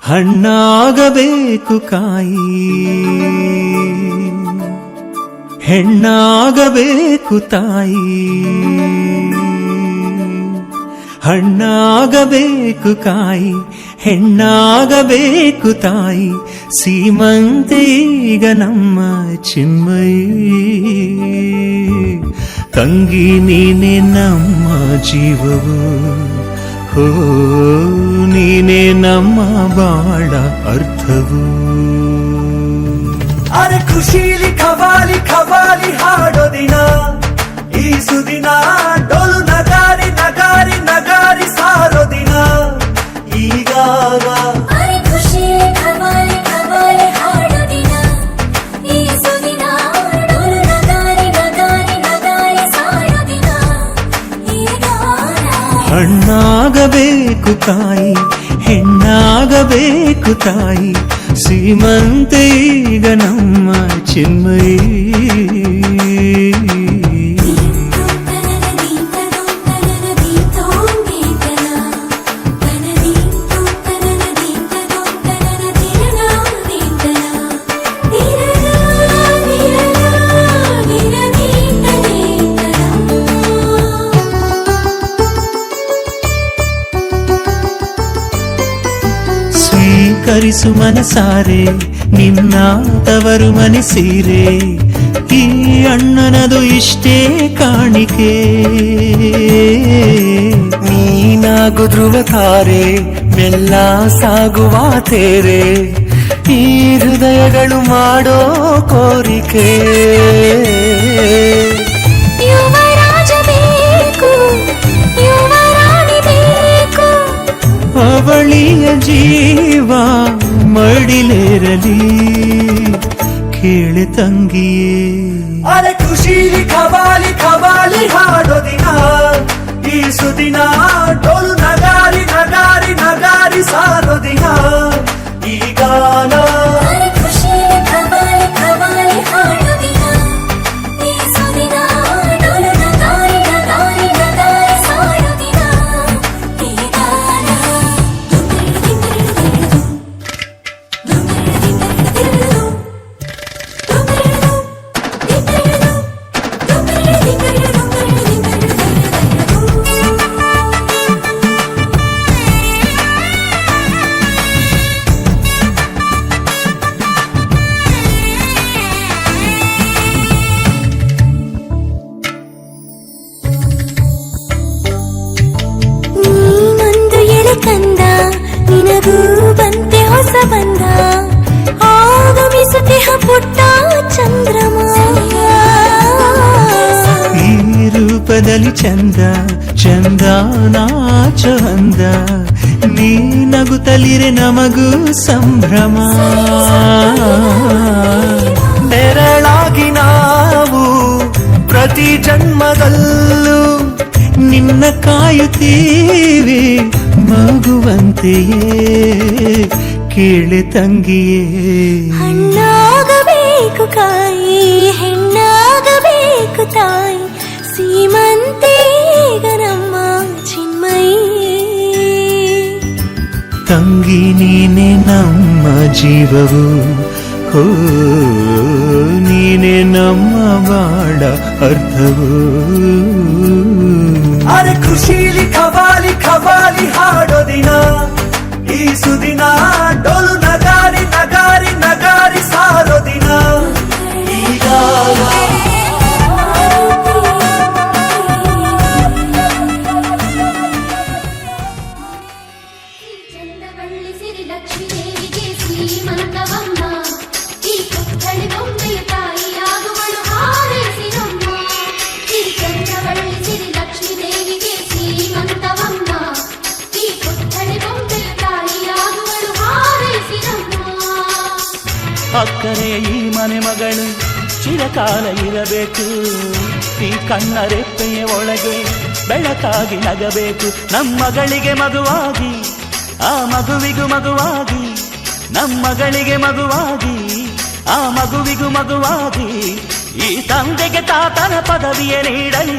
ಹಣ್ಣಾಗಬೇಕು ಕಾಯಿ, ಹೆಣ್ಣಾಗಬೇಕು ತಾಯಿ. ಹಣ್ಣಾಗಬೇಕು ಕಾಯಿ, ಹೆಣ್ಣಾಗಬೇಕು ತಾಯಿ. ಸೀಮಂತೆ ಈಗ ನಮ್ಮ ಚಿನ್ಮಯಿ. ತಂಗಿ ನೀನೆ ನಮ್ಮ ಜೀವವು, ಹೋ ನೀನೆ ನಮ್ಮ ಬಾಳ ಅರ್ಥವು. ಅರೆ ಖುಷಿಲಿ ಖವಾಲಿ ಖವಾಲಿ ಹಾಡೋ ದಿನ, ಈ ಸುದಿನ ಡೋಲು ನಗಾರಿ ನಗಾರಿ ನಗಾರಿ ಸಾರೋ ದಿನ ಈಗ. ಹಣ್ಣಾಗಬೇಕು ಕಾಯಿ, ಹೆಣ್ಣಾಗಬೇಕು ತಾಯಿ. ಸೀಮಂತೆ ಈಗ ನಮ್ಮ ಚಿನ್ಮಯಿ. ಸ್ವೀಕರಿಸು ಮನಸಾರೆ ನಿನ್ನ ತವರು ಮನೆ ಸೀರೆ. ಈ ಅಣ್ಣನದು ಇಷ್ಟೇ ಕಾಣಿಕೆ. ನೀನಾಗು ಧ್ರುವ ತಾರೆ, ಮೆಲ್ಲ ಸಾಗುವ ತೇರೆ. ಈ ಹೃದಯಗಳು ಮಾಡೋ ಕೋರಿಕೆ. ಅವಳಿಯ ಜೀವ ಮಡಿಲೇರಲಿ ಕೇಳೆ ತಂಗಿಯೇ. ಅರೆ ಖುಷಿಲಿ ಖವಾಲಿ ಖವಾಲಿ ಹಾಡೋ ದಿನ, ಈ ಸುದಿನ ಡೋಲು ನಗಾರಿ ನಗಾರಿ ನಗಾರಿ ಸಾರೋ ದಿನ ಈಗ. ಕಂದ ನಿನಗೂ ಬಂತೆ ಹೊಸ ಬಂದ, ಆಗಮಿಸುತ್ತಿಹ ಪುಟ್ಟ ಚಂದ್ರಮ. ಈ ರೂಪದಲ್ಲಿ ಚಂದ ಚಂದ ನಾಚೋ ಅಂದ, ನೀ ನಗುತ್ತಲಿರೆ ನಮಗೂ ಸಂಭ್ರಮ. ನೆರಳಾಗಿ ನಾವು ಪ್ರತಿ ಜನ್ಮದಲ್ಲೂ ನಿನ್ನ ಕಾಯುತ್ತೀವಿ ಮಗುವಂತೆಯೇ ಕೇಳೆ ತಂಗಿಯೇ. ಹಣ್ಣಾಗಬೇಕು ಕಾಯಿ, ಹೆಣ್ಣಾಗಬೇಕು ತಾಯಿ. ಸೀಮಂತೆ ಈಗ ನಮ್ಮ ಚಿನ್ಮಯಿ. ತಂಗಿ ನೀನೆ ನಮ್ಮ ಜೀವವು, ಹೋ ನೀನೆ ನಮ್ಮ ಬಾಳ ಅರ್ಥವು. ಅರೆ ಖುಷಿಲಿ ಖವಾಲಿ ಖವಾಲಿ ಹಾಡೋ ದಿನ, ಈ ಸುದಿನ ಡೋಲು ನಗಾರಿ ನಗಾರಿ ನಗಾರಿ ಸಾರೋ ದಿನ ಈಗ. ಅಕ್ಕರೆ ಈ ಮನೆ ಮಗಳು ಚಿರಕಾಲ ಇರಬೇಕು. ಈ ಕಣ್ಣ ರೆಪ್ಪೆಯ ಒಳಗೆ ಬೆಳಕಾಗಿ ನಗಬೇಕು. ನಮ್ಮಗಳಿಗೆ ಮಗುವಾಗಿ, ಆ ಮಗುವಿಗೂ ಮಗುವಾಗಿ. ನಮ್ಮಗಳಿಗೆ ಮಗುವಾಗಿ, ಆ ಮಗುವಿಗೂ ಮಗುವಾಗಿ. ಈ ತಂದೆಗೆ ತಾತನ ಪದವಿಯ ನೀಡಲಿ.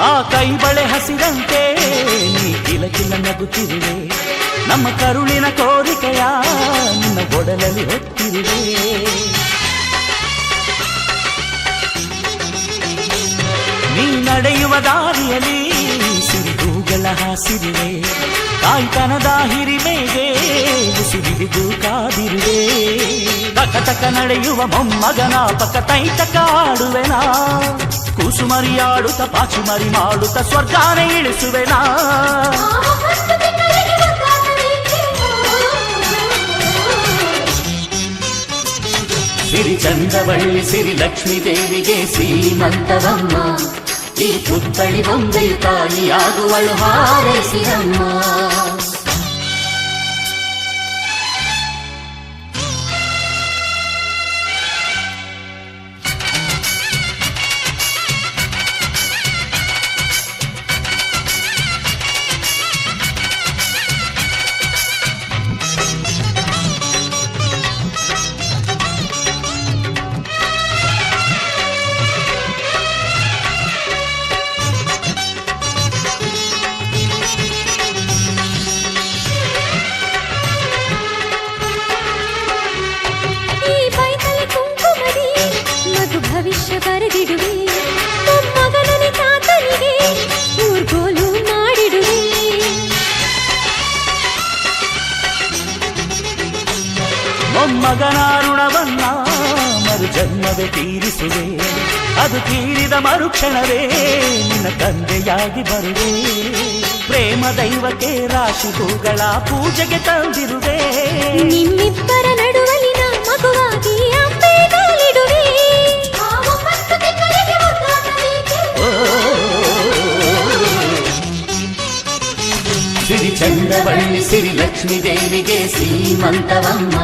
ಆ ಕೈ ಬಳೆ ಹಸಿರಂತೆ ನೀ ಕಿಲ ಕಿಲ ನಗುತ್ತಿರುವೆ, ನಮ್ಮ ಕರುಳಿನ ಕೋರಿಕೆಯ ನಿನ್ನ ಒಡಲಲ್ಲಿ ಹೊತ್ತಿರುವೆ. ನೀ ನಡೆಯುವ ದಾರಿಯಲ್ಲಿ ಸಿರಿಗೂಗಳ ಹಾಸಿರುವೆ, ಕಾಯ್ತನದ ಹಿರಿಮೆಗೆ ಉಸಿರಿದು ಕಾದಿರುವೆ. ತಕ ತಕ ನಡೆಯುವ ಮೊಮ್ಮಗನ ಪಕ್ಕ ತೈತಕ ಆಡುವೆನಾ, ಕೂಸುಮರಿಯಾಡುತ್ತ ಪಾಚುಮರಿ ಮಾಡುತ್ತ ಸ್ವರ್ಗಾನೆ ಇಳಿಸುವೆನಾ. ಸಿರಿ ಚಂದ್ರವಳ್ಳಿ ಸಿರಿ ಲಕ್ಷ್ಮೀ ದೇವಿಗೆ ಸೀಮಂತವಮ್ಮ, ಈ ಪುತ್ಥಳಿ ಬೊಂಬೆಯು ತಾಯಿಯಾಗುವಳು ಹಾರೈಸಿರಮ್ಮ. ಭವಿಷ್ಯ ಬರೆದಿಡುವೆ, ಮೊಮ್ಮಗನನೆ ತಾತನಿಗೆ ಊರ್ಗೋಲು ಮಾಡಿಡುವೆ. ಮೊಮ್ಮಗನ ಋಣವನ್ನ ಮರು ಜನ್ಮವೇ ತೀರಿಸುವೆ, ಅದು ತೀರಿದ ಮರುಕ್ಷಣವೇ ನಿನ್ನ ತಂದೆಯಾಗಿ ಬರುವೆ. ಪ್ರೇಮ ದೈವಕ್ಕೆ ರಾಶಿ ಹೂಗಳ ಪೂಜೆಗೆ ತಂದಿರುವೆ, ನಿಮ್ಮಿಬ್ಬರ ನಡುವಲಿನ ಮಗುವಾಗಿ ಅಂಬೆಗಾಲಿಡುವೆ. ಸಿರಿ ಚಂದ್ರವಳ್ಳಿ ಸಿರಿ ಲಕ್ಷ್ಮೀ ದೇವಿಗೆ ಸೀಮಂತವಮ್ಮ,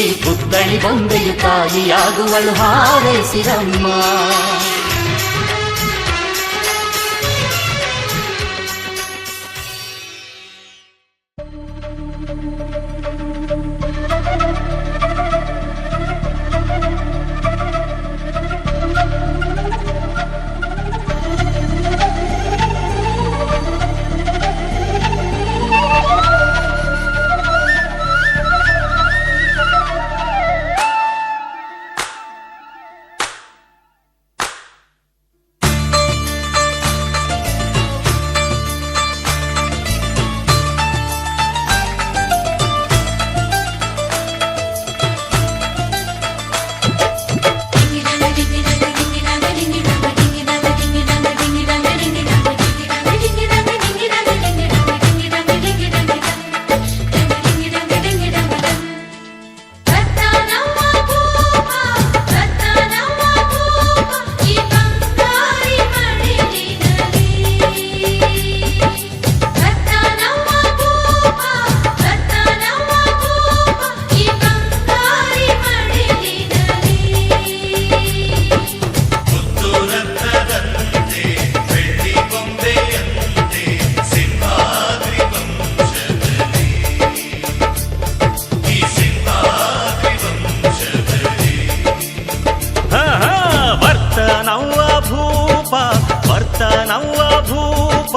ಈ ಪುತ್ಥಳಿ ಬೊಂಬೆಯು ತಾಯಿಯಾಗುವಳು ಹಾರೈಸಿರಮ್ಮ. ನವ್ವ ಭೂಪ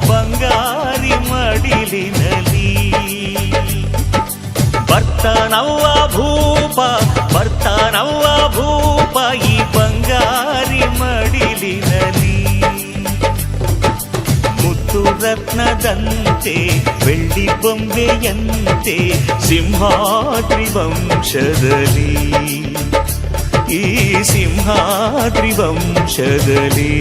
ಬಂಗಾರಿ ಮಡಿಲಿನಲಿ ಬರ್ತಾನವ್ವ ಭೂಪ ಈ ಬಂಗಾರಿ ಮಡಿಲಿನಲಿ ಮುತ್ತು ರತ್ನದಂತೆ ಬೆಳ್ಳಿ ಬೊಂಬೆಯಂತೆ ಸಿಂಹಾದ್ರಿ ವಂಶದಲ್ಲಿ ಈ ಸಿಂಹಾದ್ರಿ ವಂಶದಲ್ಲಿ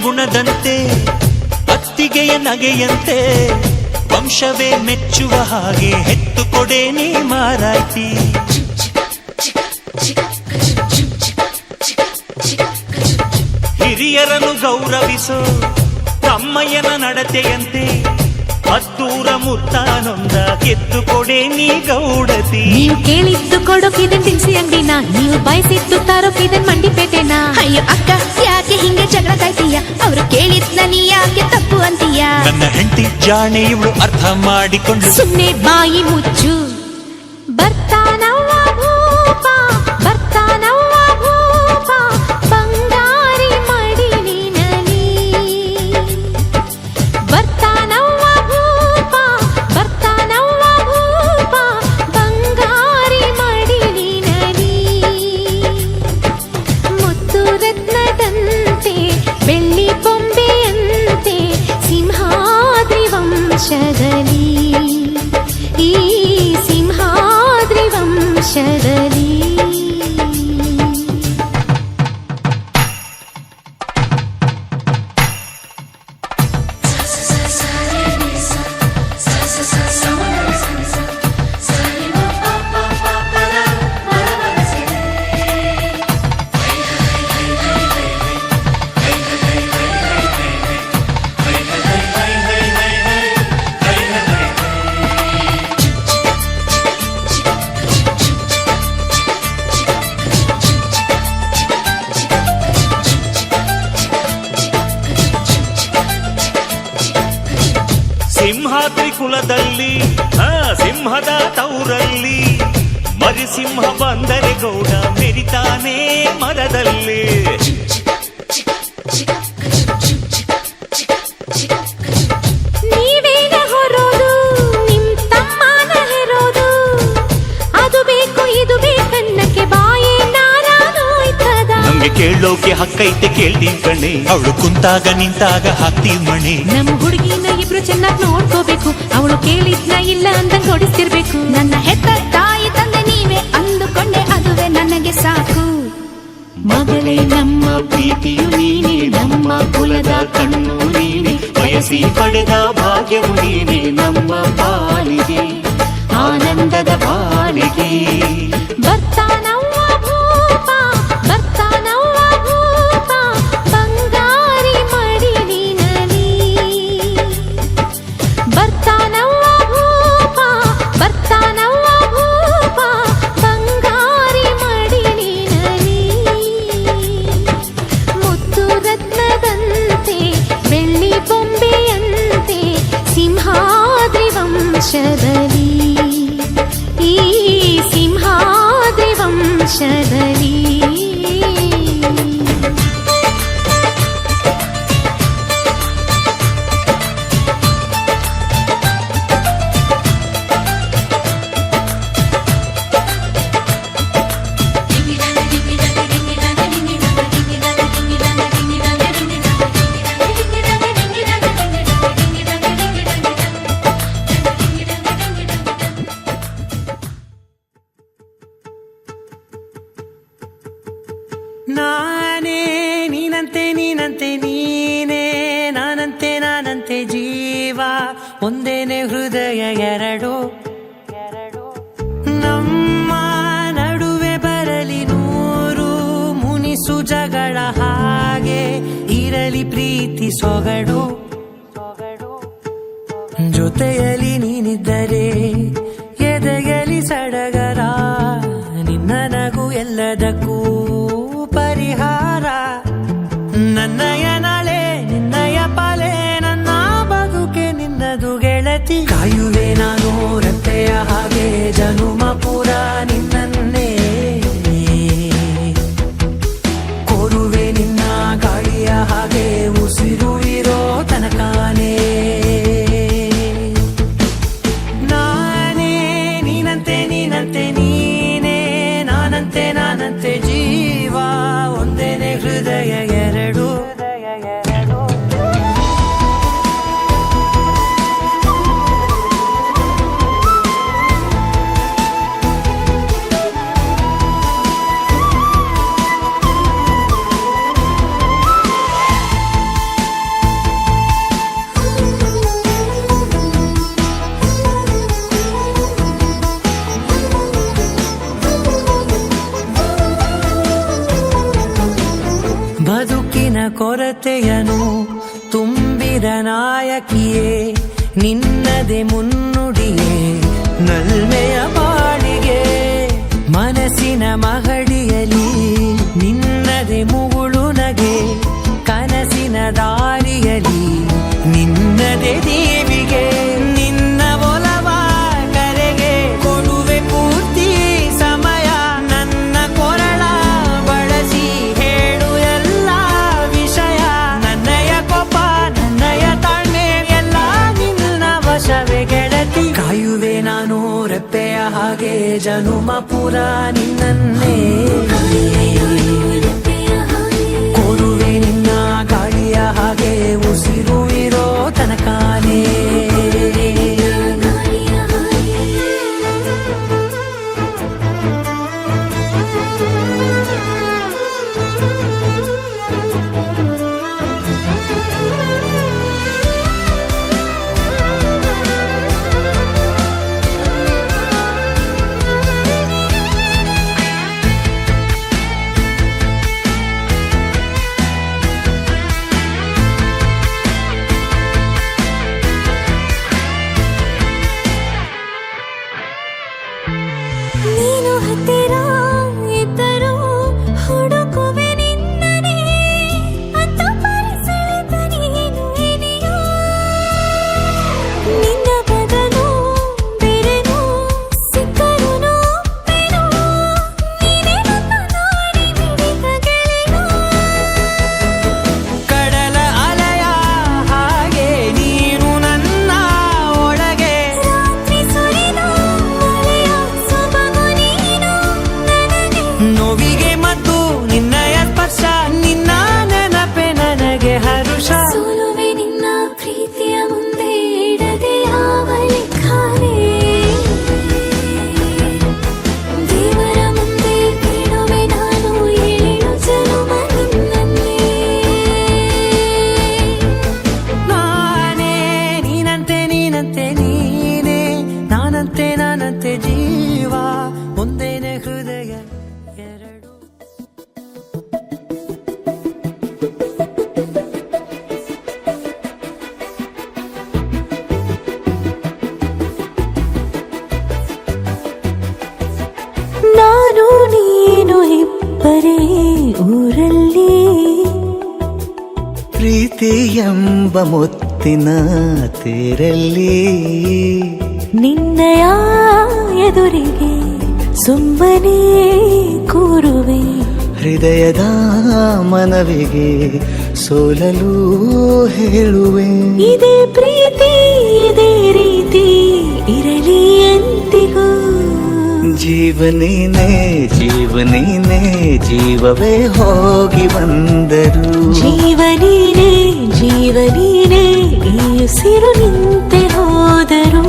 ಗುಣದಂತೆ ನಗೆಯ ನಗೆಯಂತೆ ವಂಶವೇ ಮೆಚ್ಚುವ ಹಾಗೆ ಹೆತ್ತು ಕೊಡೆ ನೀ ಮಾರಾಯ್ತಿ. ಹಿರಿಯರನ್ನು ಗೌರವಿಸೋ ತಮ್ಮಯ್ಯನ ನಡತೆಯಂತೆ ಹತ್ತೂರ ಮುತ್ತಾನೊಂದ ಗೆದ್ದು ಕೊಡೆ ನೀ ಗೌಡತಿ. ನೀವು ಕೇಳಿದ್ದು ಕೊಡೋಕಿದನ್ ತಿನ್ಸಿ ಅಂಗಡಿನ, ನೀವು ಬಯಸಿದ್ದು ತಾರೋಕಿದನ್ ಮಂಡಿಪೇಟೆನ. ಅಯ್ಯೋ ಅಕ್ಕ ಯಾಕೆ ಹಿಂಗೆ ಜಗಳ ಕಾಯ್ತೀಯ, ಅವ್ರು ಕೇಳಿದ್ನ ನೀ ಯಾಕೆ ತಪ್ಪು ಅಂತೀಯ. ನನ್ನ ಹೆಂಡತಿ ಜಾಣೆ ಇವಳು ಅರ್ಥ ಮಾಡಿಕೊಂಡು ಸುಮ್ನೆ ಬಾಯಿ ಮುಚ್ಚು. ಬರ್ತಾನವ್ವ ಭೂಪ, ಬರ್ತಾನವ್ವ ಭೂಪ, ಬಂಗಾರಿ ಮಡಿಲಿನಲಿ. ಬರ್ತಾನವ್ವ ಭೂಪ, ಬರ್ತಾನವ್ವ ಭೂಪ, ಬಂಗಾರಿ ಮಡಿಲಿನಲಿ. ಮುತ್ತು ರತ್ನದಂತೆ ಬೆಳ್ಳಿ ಬೊಂಬೆಯಂತೆ ಸಿಂಹಾದ್ರಿ ವಂಶದಲ್ಲಿ, ಈ ಸಿಂಹಾದ್ರಿ ವಂಶದಲ್ಲಿ. ಸಿಂಹಾದ್ರಿ ಕುಲದಲ್ಲಿ ಸಿಂಹದ ತೌರಲ್ಲಿ ಮರಿಸಿಂಹ ಬಂದರೆ ಗೌಡ ಮೆರಿತಾನೆ ಮರದಲ್ಲಿ. ನೀವೇನ ಹೊರೋದು, ನಿಮ್ ತಮ್ಮನ ಹೆರೋದು, ಅದು ಬೇಕು ಇದು ಬೇಕನ್ನಕ್ಕೆ ಬಾಯೇ ನಾರಾನೋಯ್ತದ. ನಮ್ಗೆ ಕೇಳೋಕೆ ಹಕ್ಕೈತೆ ಕೇಳ್ತೀವಿ ಕಣೆ, ಅವಳು ಕುಂತಾಗ ನಿಂತಾಗ ಹಾಕ್ತೀವಿ ಮಣೆ. ನಮ್ ಹುಡುಗಿನ ಇಬ್ರು ಚೆನ್ನಾಗಿ ನೋಡ್ಕೋಬೇಕು, ಅವಳು ಕೇಳಿದ್ನ ಇಲ್ಲ ಅಂತ ಕೊಡಿಸ್ತಿರ್ಬೇಕು. ನನ್ನ ಹೆತ್ತ ತಾಯಿ ತಂದೆ ನೀವೇ ಅಂದುಕೊಂಡೆ ಅದುವೇ ನನಗೆ ಸಾಕು. ಮಗಳೇ ನಮ್ಮ ಪ್ರೀತಿಯು ನೀನೆ, ನಮ್ಮ ಕುಲದ ಕಣ್ಣು ನೀನೆ, ಬಯಸಿ ಪಡೆದ ಭಾಗ್ಯವು ನೀನೆ ನಮ್ಮ ಪಾಲಿಗೆ, ಆನಂದದ ಬಾಳಿಗೆ. ಬರ್ತಾನವ್ವ ಭೂಪ, ಬರ್ತಾನವ್ವ ಭೂಪ, ಬಂಗಾರಿ ಮಡಿಲಿನಲಿ. ಬರ್ತಾನವ್ವ ಭೂಪ, ಬರ್ತಾನವ್ವ ಭೂಪ, ಬಂಗಾರಿ ಮಡಿಲಿನಲಿ. ಮುತ್ತು ರತ್ನದಂತೆ ಬೆಳ್ಳಿ ಬೊಂಬೆಯಂತೆ ಸಿಂಹಾದ್ರಿ ವಂಶದಲ್ಲಿ, ಈ ಸಿಂಹಾದ್ರಿ ವಂಶದಲ್ಲಿ. ನಾನೇ ನೀನಂತೆ ನೀನಂತೆ ನೀನೇ, ನಾನಂತೆ ನಾನಂತೆ ಜೀವ ಒಂದೇನೆ ಹೃದಯ ಎರಡು. ನಮ್ಮ ನಡುವೆ ಬರಲಿ ನೂರು ಮುನಿಸು ಜಗಳ, ಹಾಗೆ ಇರಲಿ ಪ್ರೀತಿ ಸೊಗಡು. ಜೊತೆಯಲ್ಲಿ ನೀನಿದ್ದರೆ ಎದೆಯಲಿ ಸಡಗರ, ನಿನ್ನ ನಗು ಎಲ್ಲದಕ್ಕೂ ಪರಿಹಾರ. ನನ್ನಯ ನಾಳೆ ನಿನ್ನಯ ಪಾಲೆ, ನನ್ನ ಬದುಕೆ ನಿನ್ನದು ಗೆಳತಿ. ಕಾಯುವೆ ನಾನು ರತ್ತೆಯ ಹಾಗೆ ಜನುಮ ಪೂರ ನಿನ್ನನ್ನೇ, ಕೋರುವೆ ನಿನ್ನ ಗಾಳಿಯ ಹಾಗೆ ಉಸಿರು ಇರೋ ತನಕಾನೇ. ನಾನೇ ನೀನಂತೆ ನೀನಂತೆ ನೀನೇ, ನಾನಂತೆ ನಾನಂತೆ ಜೀವ ಕೊರತೆಯನು ತುಂಬಿದ ನಾಯಕಿಯೇ ನಿನ್ನದೆ ಮುನ್ನುಡಿಯೇ ನಲ್ಮೆಯ ಬಾಳಿಗೆ ಮನಸ್ಸಿನ ಮಹಡಿಯಲಿ ನಿನ್ನದೆ ಮುಗುಳು ನಗೆ ಕನಸಿನ ದಾರಿಯಲಿ ನಿನ್ನದೆ ದೇವಿಗೆ ನಿನ್ನ ಒಲವ ಕರೆಗೆ ಕೊಡುವೆ ಪೂರ್ತಿ ಸಮಯ ನನ್ನ ಕೊರಳ ಬಳಸಿ ಹೇಳು ಎಲ್ಲ ವಿಷಯ ನನ್ನಯ ಕೋಪ ನನ್ನಯ ತಾಳ್ಮೆ ಎಲ್ಲ ನಿನ್ನ ವಶವೇ ಗೆಳತಿ ಕಾಯುವೆ ನಾನು ರೆಪ್ಪೆಯ ಹಾಗೆ ಜನುಮ ಪುರ ನಿನ್ನನ್ನೇ ಕೋರುವೆ ನಿನ್ನ ಗಾಳಿಯ ಹಾಗೆ ಉಸಿರು ಇರೋ ತನಕಾನೇ ನೀನು ಹತ್ತಿರ ಇದ್ದರೂ ಹುಡುಕುವೆ ನಿನ್ನನೇ ಅಂತ ಪರಿಸೆಳೆದ ನೀನು ಇದೆಯೋ ನಿನ್ನ ಬದಲು ಬೇರೆನೋ ಸಿಕ್ಕರೂ ನೋವೆನೋ ನೀನೇ ನನ್ನ ನಾಡಿ ಮಿಡಿದ ಗೆಳೆಯೋ ಕಡಲ ಅಲೆಯ ಹಾಗೆ ನೀನು ನನ್ನ ಒಳಗೆ ರಾತ್ರಿ ಸುರಿದ ಮಳೆಯ ಸೊಬಗು ನೀನು ನನಗೆ ನೋವಿಗೆ ಮತ್ತು ನಿನ್ನಯ ಸ್ಪರ್ಶ ನಿನ್ನ ನೆನಪೆ ನನಗೆ ಹರುಷ ಸೋಲುವೆ ನಿನ್ನ ಪ್ರೀತಿಯ ಮುಂದೆ ಇಡದೆ ಯಾವ ಲೆಕ್ಕನೇ ದೇವರ ಮುಂದೆ ಬೇಡುವೆ ನಾನು ಏಳು ಜನುಮ ನಿನ್ನನ್ನೇ ನಾನೇ ನೀನಂತೆ ನೀನಂತೆ ನೀನೇ ನಾನಂತೆ ನಾನಂತೆ ಜೀವ ಒಂದೇನೆ ಹೃದಯ ಎರಡು ನಾನು ನೀನು ಇಬ್ಬರೇ ಊರಲ್ಲಿ ಪ್ರೀತಿ ಎಂಬ ಮುತ್ತಿನ ತೇರಲ್ಲಿ ನಿನ್ನಯ ಎದುರಿಗೆ ಸುಮ್ಮನೆ ಕೂರುವೆ ಹೃದಯದ ಮನವಿಗೆ ಸೋಲಲು ಹೇಳುವೆ ಇದೇ ಪ್ರೀತಿ ಇದೇ ರೀತಿ ಇರಲಿ ಎಂದಿಗೂ ಜೀವನೇನೆ ಜೀವನೇನೆ ಜೀವವೇ ಹೋಗಿ ಬಂದರು ಜೀವನೀನೇ ಜೀವನೀನೇ ಈ ಉಸಿರು ನಿಂತೆ ಹೋದರು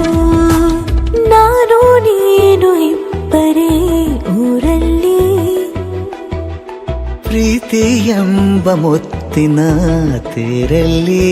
ನಾನು ನೀನು ಇಬ್ಬರೇ ಊರಲ್ಲಿ ಪ್ರೀತಿ ಎಂಬ ಮುತ್ತಿನ ತೇರಲ್ಲಿ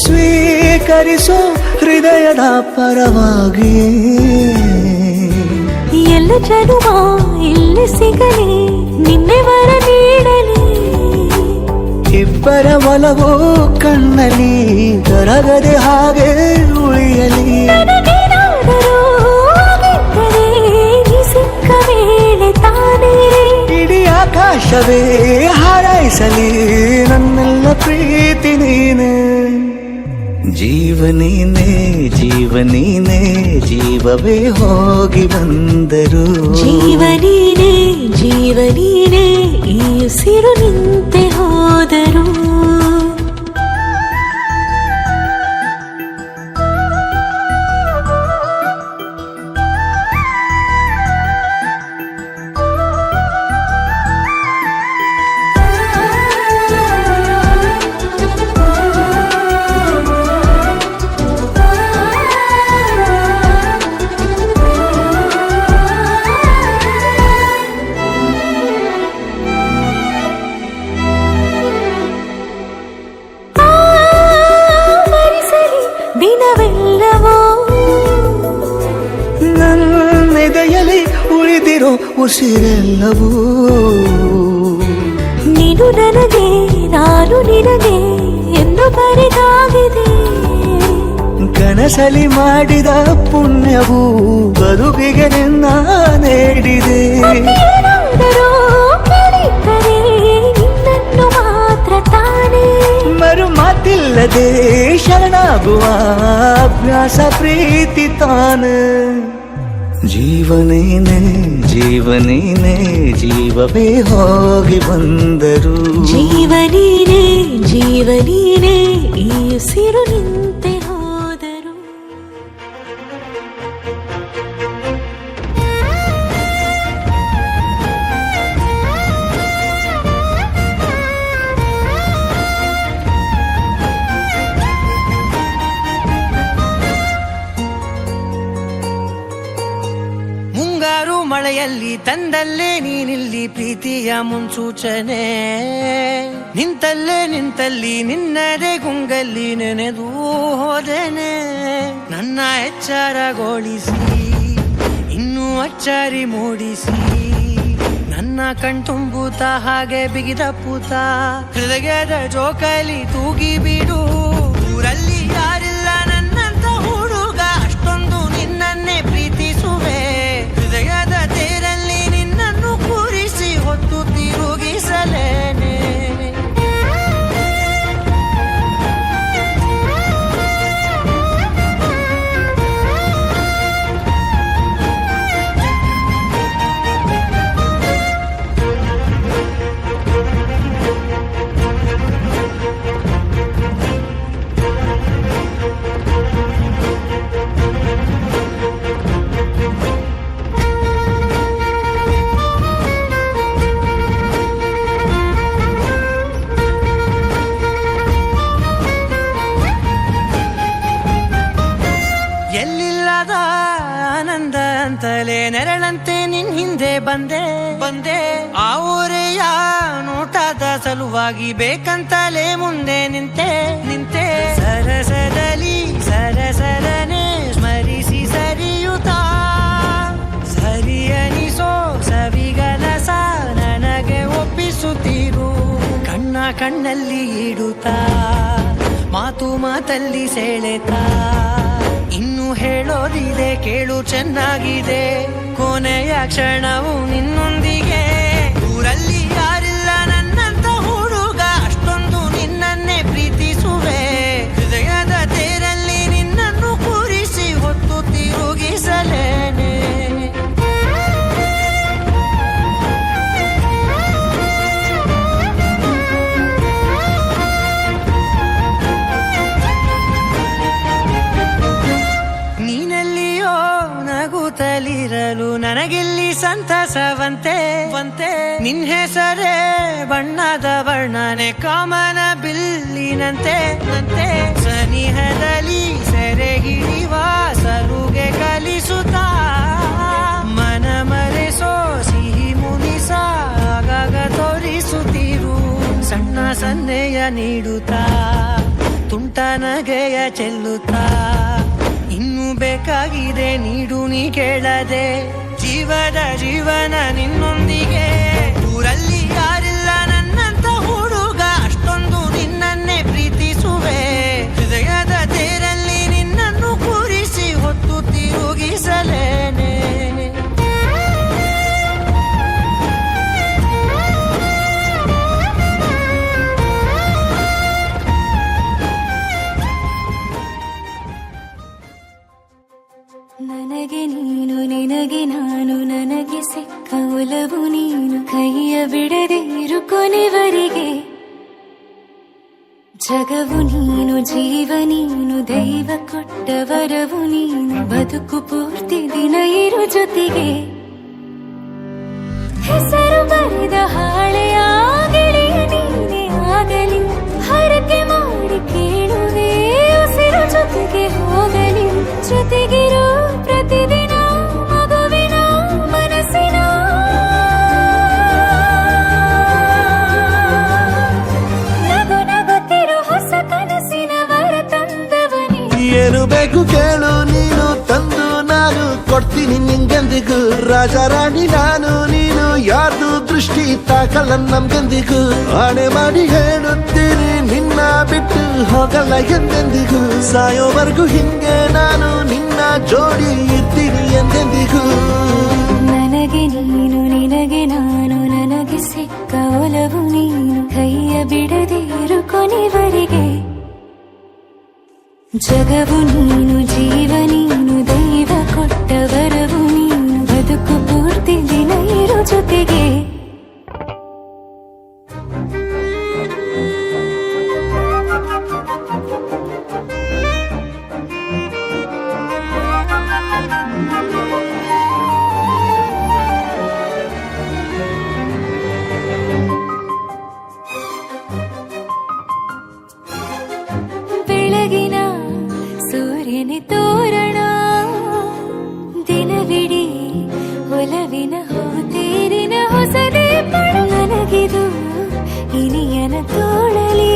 ಸ್ವೀಕರಿಸೋ ಹೃದಯದ ಪರವಾಗಿ ಎಲ್ಲ ಜನುಮ ಇಲ್ಲಿ ಸಿಗಲಿ ನಿನ್ನೆ ವರ ನೀಡಲಿ ಇಬ್ಬರ ಒಲವು ಕಣ್ಣಲ್ಲಿ ಕರಗದೆ ಹಾಗೆ ಉಳಿಯಲಿ ನನಗೇನಾದರೂ ಆಗಿದ್ದರೆ ನೀ ಸಿಕ್ಕ ವೇಳೆ ತಾನೇ ಇಡೀ ಆಕಾಶವೇ ಹಾರೈಸಲಿ ನನ್ನೆಲ್ಲ ಪ್ರೀತಿ ನೀನೆ ಜೀವನೀನೇ ಜೀವನೀನೇ ಜೀವವೇ ಹೋಗಿ ಬಂದರು ಜೀವನೀನೇ ಜೀವನೀನೇ ಈ ಉಸಿರು ನಿಂತೆ ಹೋದರು ಜೀವನವೆಲ್ಲವೋ ನನ್ನೆದೆಯಲ್ಲಿ ಉಳಿದಿರೋ ಉಸಿರೆಲ್ಲವೂ ನೀನು ನನಗೆ ನಾನು ನಿನಗೆ ಎಂದು ಬರೆದಾಗಿದೆ. ಕನಸಲಿ ಮಾಡಿದ ಪುಣ್ಯವು ಬದುಕಿಗೆ ನಿನ್ನ ನೀಡಿದೆ. ಏನಾದರೂ ಕಲಿತರೆ ನಿನ್ನನ್ನು ಮಾತ್ರ ತಾನೇ ಮರು ಮಾತಿಲ್ಲದೆ ಶರಣಾಗುವ ಅಭ್ಯಾಸ ಪ್ರೀತಿ ತಾನೆ. ಜೀವನೇನೆ ಜೀವನೇನೆ ಜೀವವೇ ಹೋಗಿ ಬಂದರು. ಜೀವನೀನೇ ಜೀವನೀನೇ ಈ ಉಸಿರು ನಿಂತೆ ಹೋದರು. ಮುಂಗಾರು ಮಳೆಯಲ್ಲಿ ತಂದಲ್ಲೇ ನೀನಿಲ್ಲಿ ಪ್ರೀತಿಯ ಮುನ್ಸೂಚನೆ. ನಿಂತಲ್ಲೇ ನಿಂತಲ್ಲಿ ನಿನ್ನದೇ ಗುಂಗಲ್ಲಿ ನೆನೆದು ಹೋದೆನೆ. ನನ್ನ ಎಚ್ಚರಗೊಳಿಸಿ ಇನ್ನೂ ಅಚ್ಚರಿ ಮೂಡಿಸಿ ನನ್ನ ಕಣ್ತುಂಬುತ್ತ ಹಾಗೆ ಬಿಗಿದ ಪೂತ ಹೃದಯದ ಜೋಕಾಲಿ ತೂಗಿ ಬಿಡು. ಊರಲ್ಲಿ ಯಾರಿಲ್ಲ ನನ್ನಂತ ಹುಡುಗ ಅಷ್ಟೊಂದು ನಿನ್ನನ್ನೇ ಪ್ರೀತಿಸುವೆ. ಹೃದಯದ ತೇರಲ್ಲಿ ನಿನ್ನನ್ನು ಕೂರಿಸಿ ಹೊತ್ತು ತಿರುಗಿಸಲೇನೆ. ಎಲ್ಲಿಲ್ಲದ ಆನಂದ ಅಂತಲೇ ನೆರಳಂತೆ ನಿನ್ ಹಿಂದೆ ಬಂದೆ ಬಂದೆ. ಆ ಊರೆಯ ನೋಟದ ಸಲುವಾಗಿ ಬೇಕಂತಲೇ ಮುಂದೆ ನಿಂತೆ ನಿಂತೆ. ಸರಸದಲ್ಲಿ ಸರಸರನೆ ಸ್ಮರಿಸಿ ಸರಿಯುತ್ತಾ ಸರಿಯನಿಸೋ ಸವಿಗನಸ ನನಗೆ ಒಪ್ಪಿಸುತ್ತೀರು. ಕಣ್ಣ ಕಣ್ಣಲ್ಲಿ ಇಡುತ್ತಾ ಮಾತು ಮಾತಲ್ಲಿ ಸೆಳೆತಾ ಇನ್ನು ಹೇಳೋದಿದೆ ಕೇಳು ಚೆನ್ನಾಗಿದೆ. ಕೊನೆಯ ಕ್ಷಣವು ನಿನ್ನೊಂದಿಗೆ. ಊರಲ್ಲಿ ಯಾರಿಲ್ಲ ನನ್ನಂತ ಹುಡುಗ ಅಷ್ಟೊಂದು ನಿನ್ನನ್ನೇ ಪ್ರೀತಿಸುವೆ. ಹೃದಯದ ತೇರಲ್ಲಿ ನಿನ್ನನ್ನು ಕೂರಿಸಿ ಹೊತ್ತು ತಿರುಗಿಸಲೇನೆ. ನೀನೆಲ್ಲಿಯೋ ನಗುತ್ತಲಿರಲು ನನಗೆಲ್ಲಿ ಸಂತಸವಂತೆ ವಂತೆ. ನಿನ್ ಹೆಸರೇ ಬಣ್ಣದ ವರ್ಣನೆ ಕಾಮನ ಬಿಲ್ಲಿನಂತೆ ನಂತೆ. ಸನಿಹದಲ್ಲಿ ಸೆರೆಗಿಳಿವ ಸಲುಗೆ ಕಲಿಸುತ್ತಾ ಮನ ಮರೆಸೋ ಸಿಹಿ ಮುನಿಸ ಆಗಾಗ ತೋರಿಸುತ್ತೀರು. ಸಣ್ಣ ಸನ್ನೆಯ ನೀಡುತ್ತಾ ತುಂಟ ನಗೆಯ ಚೆಲ್ಲುತ್ತಾ ಇನ್ನು ಬೇಕಾಗಿದೆ ನೀಡು ನೀ ಕೇಳದೆ. ಜೀವದ ಜೀವನ ನಿನ್ನೊಂದಿಗೆ. ಊರಲ್ಲಿ ಯಾರಿಲ್ಲ ನನ್ನಂತ ಹುಡುಗ ಅಷ್ಟೊಂದು ನಿನ್ನನ್ನೇ ಪ್ರೀತಿಸುವೆ. ಹೃದಯದ ತೇರಲ್ಲಿ ನಿನ್ನನ್ನು ಕೂರಿಸಿ ಹೊತ್ತು ತಿರುಗಿಸಲೇನೆ. ನನಗೆ ನೀನು ನಿನಗೆ ನಾನು ನನಗೆ ಸಿಕ್ಕ ಒಲವು ನೀನು ಕೈಯ ಬಿಡದೆ ಇರು ಕೊನೆವರೆಗೆ. ಜಗವು ನೀನು ಜೀವ ನೀನು ದೈವ ಕೊಟ್ಟ ವರವು ನೀನು ಬದುಕು ಪೂರ್ತಿ ದಿನ ಇರು ಜೊತೆಗೆ. ಹೆಸರು ಬರೆದ ಹಾಳೆಯ ಗೆಳೆಯ ನೀನೇ ಆಗಲಿ ಹರಕೆ ಮಾಡಿ ಕೇಳುವೆ ಉಸಿರು ಜೊತೆಗೆ ಹೋಗಲಿ. ಜೊತೆಗಿರೋ ಪ್ರತಿದಿನ ಮಗುವಿನ ಮನಸ್ಸಿನ ನಗು ನಗುತ್ತಿರೋ ಹೊಸ ಕನಸಿನ ವರ ತಂದವನೇ. ಏನು ಬೇಕು ಕೇಳು ನೀನು ತಂದು ನಾನು ಕೊಡ್ತೀನಿ ನಿಂಗೆಂದಿಗೂ ರಾಜ ರಾಣಿ ನಾನು ನೀನು ಯಾರ್ದು ದೃಷ್ಟಿ ತಾಕಲ್ಲ ನಮ್ಗೆಂದಿಗೂ ಆಣೆ ಮಾಡಿ ಹೇಳುತ್ತೀನಿ ನಿನ್ನ ಬಿಟ್ಟು ಹೋಗಲ್ಲ ಎಂದೆಂದಿಗೂ ಸಾಯೋವರೆಗೂ ಹಿಂಗೆ ನಾನು ನಿನ್ನ ಜೋಡಿ ಇರ್ತೀನಿ ಎಂದೆಂದಿಗೂ ನನಗೆ ನೀನು ನಿನಗೆ ನಾನು ನನಗೆ ಸಿಕ್ಕ ಒಲವು ನೀನು ಕೈಯ ಬಿಡದಿರು ಕೊನೆವರೆಗೆ ಜಗವು ನೀನು ಜೀವ ನೀನು ದೈವ ಕೊಟ್ಟ ವರವು ನೀನು ಬದುಕು ಪೂರ್ತಿ ದಿನ ಇರು ಜೊತೆಗೆ ಬೆಳಗಿನ ಸೂರ್ಯನ ತೋರಣ ದಿನವಿಡೀ ಒಲವಿನ ಹೋತೇರಿನ ಹೊಸದೇ ಪಡ ನನಗಿದು ಇನಿಯನ ತೋಳಲಿ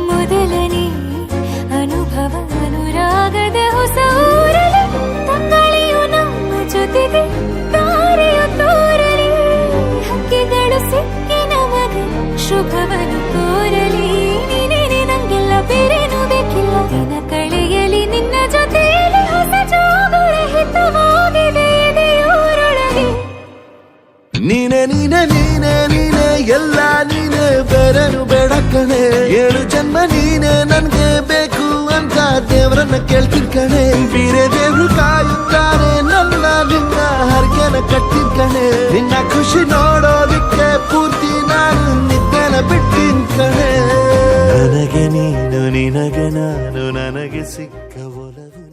ಮೊದಲನೇ ಅನುಭವ ಅನುರಾಗದ ಹೊಸ ಊರಲಿ ತಂಗಳಿಯು ನಮ್ಮ ಜೊತೆಗೆ ತಾರೆಯು ತೋರಲಿ ಹಕ್ಕಿಗಳು ಸಿಕ್ಕಿ ನಮಗೆ ಶುಭವನ್ನು ಕೋರಲಿ ನೀನೇನೆ ನಂಗೆಲ್ಲ ಬೇರೇನು ಬೇಕಿಲ್ಲ ದಿನ ಕಳೆಯಲಿ ನಿನ್ನ ಜೊತೆಯಲ್ಲಿ ಹೊಸ ಜೋಗುಳ ಹಿತವಾಗಿದೆ ಎದೆಯೂರೊಳಗೆ ನೀನೆ ನೀನೆ ನೀನೆ ನೀನೆ ಎಲ್ಲ ನೀನೆ ಬೇರೆನು ಬೇಡ ಕಣೆ 7 ಜನ್ಮ ನೀನೆ ನನ್ಗೆ ಬೇಕು ಅಂತ ದೇವರನ್ನ ಕೇಳ್ತೀನಿ ಕಣೆ ಬೇರೆ ದೇವ್ರು ಕಾಯುತ್ತಾರೆ ನನ್ನ ನಿನ್ನ ಹರಕೆನ ಕಟ್ಟಿನ ಕಣೆ ನಿನ್ನ ಖುಷಿ ನೋಡೋದಿಕ್ಕೆ ಪೂರ್ತಿ ನಾನು ನಿದ್ದೆನ ಬಿಟ್ಟಿನ್ ಕಣೆ ನನಗೆ ನೀನು ನಿನಗೆ ನಾನು ನನಗೆ ಸಿಕ್ಕ ಒಲವು